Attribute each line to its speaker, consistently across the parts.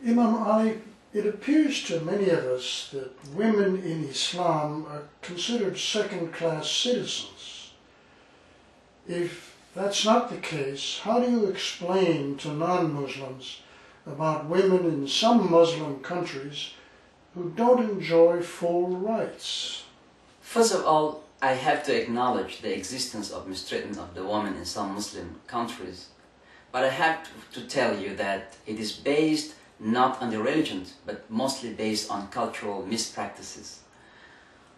Speaker 1: Imam Ali, it appears to many of us that women in Islam are considered second-class citizens. If that's not the case, how do you explain to non-Muslims about women in some Muslim countries who don't enjoy full rights?
Speaker 2: First of all, I have to acknowledge the existence of mistreatment of the woman in some Muslim countries. But I have to tell you that it is based not on the religion, but mostly based on cultural mispractices.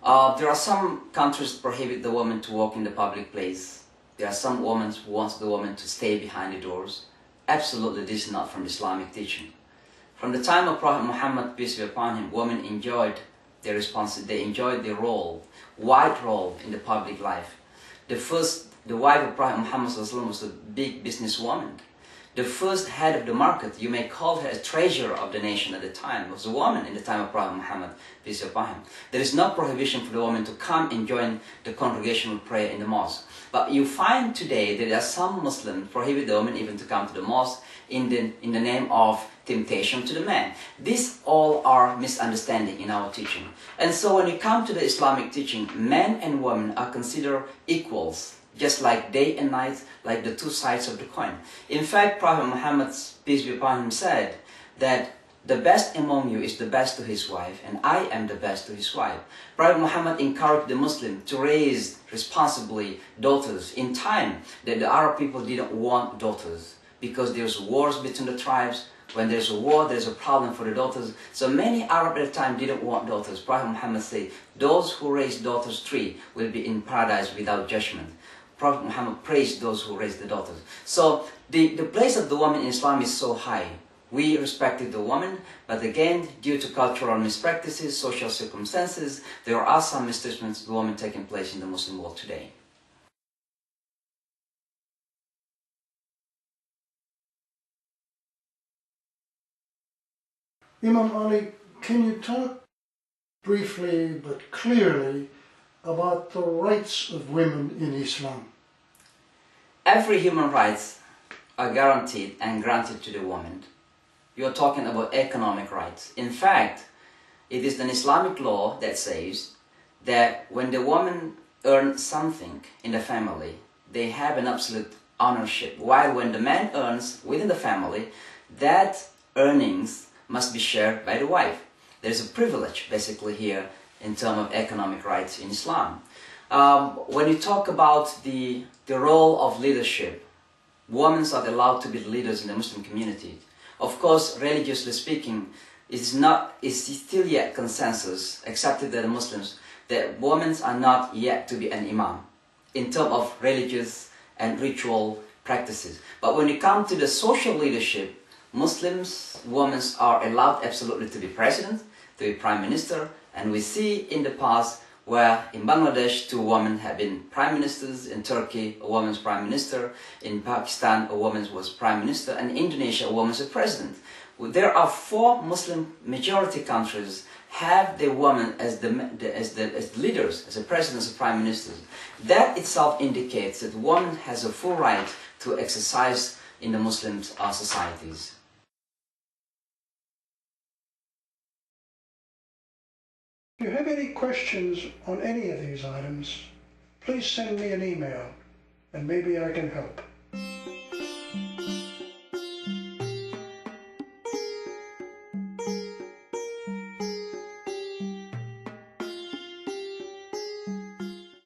Speaker 2: There are some countries that prohibit the woman to walk in the public place. There are some women who want the woman to stay behind the doors. Absolutely, this is not from Islamic teaching. From the time of Prophet Muhammad, peace be upon him, women enjoyed their responsibility. They enjoyed their role, wide role in the public life. The wife of Prophet Muhammad was a big businesswoman. The first head of the market, you may call her a treasurer of the nation at the time, was a woman in the time of Prophet Muhammad, peace be upon him. There is no prohibition for the woman to come and join the congregational prayer in the mosque. But you find today that there are some Muslims prohibit the woman even to come to the mosque in the name of temptation to the man. These all are misunderstanding in our teaching. And so when you come to the Islamic teaching, men and women are considered equals, just like day and night, like the two sides of the coin. In fact, Prophet Muhammad, peace be upon him, said that the best among you is the best to his wife, and I am the best to his wife. Prophet Muhammad encouraged the Muslim to raise responsibly daughters in time that the Arab people didn't want daughters, because there's wars between the tribes. When there's a war, there's a problem for the daughters. So many Arabs at the time didn't want daughters. Prophet Muhammad said, those who raise daughters 3 will be in paradise without judgment. Prophet Muhammad praised those who raised the daughters. So the place of the woman in Islam is so high. We respected the woman, but again, due to cultural mispractices, social circumstances, there are some mistreatments of the woman taking place in the Muslim world today.
Speaker 1: Imam Ali, can you talk briefly but clearly about the rights of women in Islam?
Speaker 2: Every human rights are guaranteed and granted to the woman. You are talking about economic rights. In fact, it is an Islamic law that says that when the woman earns something in the family, they have an absolute ownership. While when the man earns within the family, that earnings must be shared by the wife. There is a privilege basically here in terms of economic rights in Islam. When you talk about the role of leadership, women are allowed to be leaders in the Muslim community. Of course, religiously speaking, it's still yet consensus, accepted by the Muslims, that women are not yet to be an imam in terms of religious and ritual practices. But when you come to the social leadership, Muslims, women are allowed absolutely to be president, to be prime minister, and we see in the past where in Bangladesh 2 women have been prime ministers, in Turkey a woman's prime minister, in Pakistan a woman was prime minister, and in Indonesia a woman's a president. There are 4 Muslim majority countries have the woman as leaders, as a president, as a prime ministers. That itself indicates that woman has a full right to exercise in the Muslim societies.
Speaker 1: If you have any questions on any of these items, please send me an email and maybe I can help.